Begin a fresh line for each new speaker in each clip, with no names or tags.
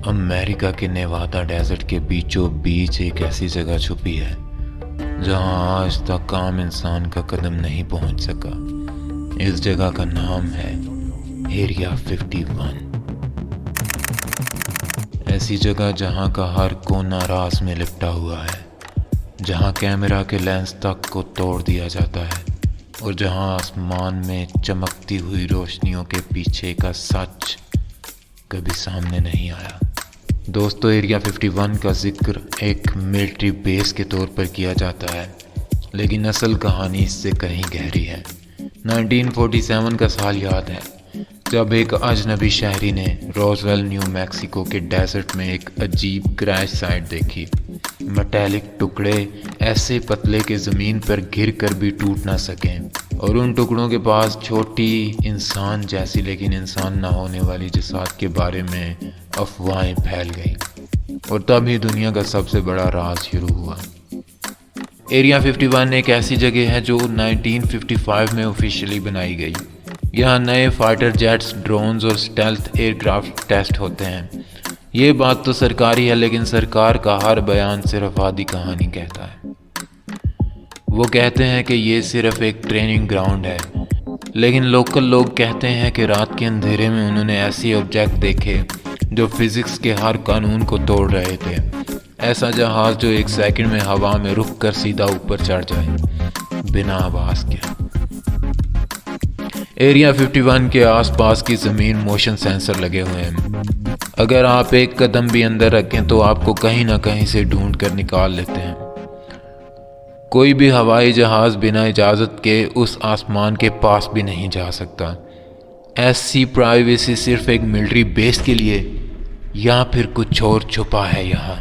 America के Newada desert के बीचों बीच एक ऐसी जगह छुपी है जहां आज तक आम इंसान का कदम नहीं पहुंच सका। इस जगह का नाम है एरिया 51। ऐसी जगह जहां का हर कोना राज में लिपटा हुआ है, जहां कैमरा के लेंस तक को तोड़ दिया जाता है और जहां आसमान में चमकती हुई रोशनियों के पीछे का सच कभी सामने नहीं आया। दोस्तों, एरिया 51 का जिक्र एक मिलिट्री बेस के तौर पर किया जाता है, लेकिन असल कहानी इससे कहीं गहरी है। 1947 का साल याद है जब एक अजनबी शहरी ने रोजवेल न्यू मैक्सिको के डेजर्ट में एक अजीब क्रैश साइट देखी। मेटालिक टुकड़े ऐसे पतले कि ज़मीन पर गिर कर भी टूट ना सकें और उन टुकड़ों के पास छोटी इंसान जैसी लेकिन इंसान ना होने वाली जिसात के बारे में अफवाहें फैल गई और तब ही दुनिया का सबसे बड़ा राज शुरू हुआ। एरिया 51 एक ऐसी जगह है जो 1955 में ऑफिशियली बनाई गई। यहाँ नए फाइटर जेट्स, ड्रोन्स और स्टेल्थ एयरक्राफ्ट टेस्ट होते हैं। ये बात तो सरकारी है, लेकिन सरकार का हर बयान सिर्फ आधी कहानी कहता है। वो कहते हैं कि ये सिर्फ एक ट्रेनिंग ग्राउंड है, लेकिन लोकल लोग कहते हैं कि रात के अंधेरे में उन्होंने ऐसे ऑब्जेक्ट देखे जो फिजिक्स के हर कानून को तोड़ रहे थे। ऐसा जहाज जो एक सेकंड में हवा में रुक कर सीधा ऊपर चढ़ जाए बिना आवाज के। एरिया 51 के आसपास की ज़मीन मोशन सेंसर लगे हुए हैं। अगर आप एक कदम भी अंदर रखें तो आपको कहीं ना कहीं से ढूंढ कर निकाल लेते हैं। कोई भी हवाई जहाज बिना इजाज़त के उस आसमान के पास भी नहीं जा सकता। ऐसी प्राइवेसी सिर्फ एक मिलिट्री बेस के लिए, या फिर कुछ और छुपा है यहाँ।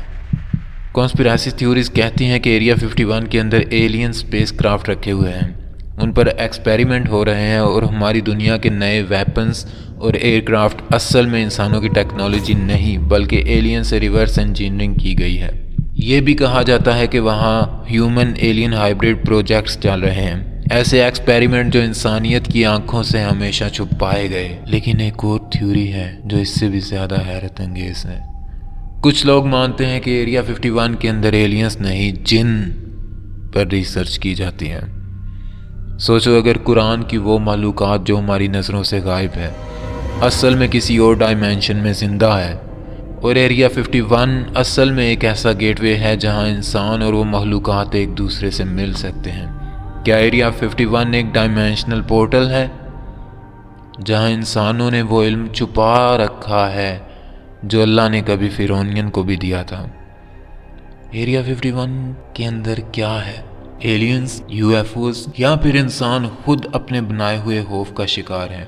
कॉन्स्पिरेसी थ्योरीज कहती हैं कि एरिया 51 के अंदर एलियन स्पेस क्राफ्ट रखे हुए हैं, उन पर एक्सपेरिमेंट हो रहे हैं और हमारी दुनिया के नए वेपन्स और एयरक्राफ्ट असल में इंसानों की टेक्नोलॉजी नहीं बल्कि एलियन से रिवर्स इंजीनियरिंग की गई है। ये भी कहा जाता है कि वहाँ ह्यूमन एलियन हाइब्रिड प्रोजेक्ट्स चल रहे हैं, ऐसे एक्सपेरिमेंट जो इंसानियत की आंखों से हमेशा छुपाए गए। लेकिन एक और थ्योरी है जो इससे भी ज़्यादा हैरत अंगेज है। कुछ लोग मानते हैं कि एरिया 51 के अंदर एलियंस नहीं, जिन पर रिसर्च की जाती है। सोचो, अगर कुरान की वो मालूकात जो हमारी नज़रों से गायब है असल में किसी और डायमेंशन में ज़िंदा है, और एरिया 51 असल में एक ऐसा गेटवे है जहां इंसान और वो मालूकात एक दूसरे से मिल सकते हैं। क्या एरिया 51 एक डायमेंशनल पोर्टल है जहां इंसानों ने वो इल्म छुपा रखा है जो अल्लाह ने कभी फिरौनियन को भी दिया था? एरिया 51 के अंदर क्या है? एलियंस, यूएफओस या फिर इंसान खुद अपने बनाए हुए खौफ का शिकार है?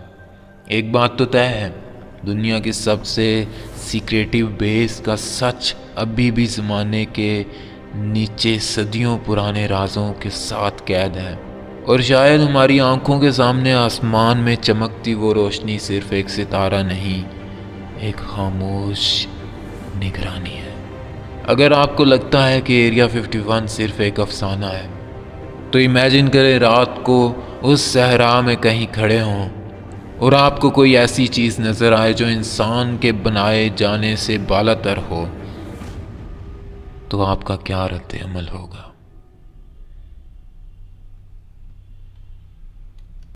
एक बात तो तय है, दुनिया की सबसे सीक्रेटिव बेस का सच अभी भी ज़माने के नीचे सदियों पुराने राजों के साथ कैद है। और शायद हमारी आंखों के सामने आसमान में चमकती वो रोशनी सिर्फ एक सितारा नहीं, एक खामोश निगरानी है। अगर आपको लगता है कि एरिया 51 सिर्फ एक अफसाना है, तो इमेजिन करें रात को उस सहरा में कहीं खड़े हों और आपको कोई ऐसी चीज़ नज़र आए जो इंसान के बनाए जाने से बालातर हो, तो आपका क्या रद्द अमल होगा?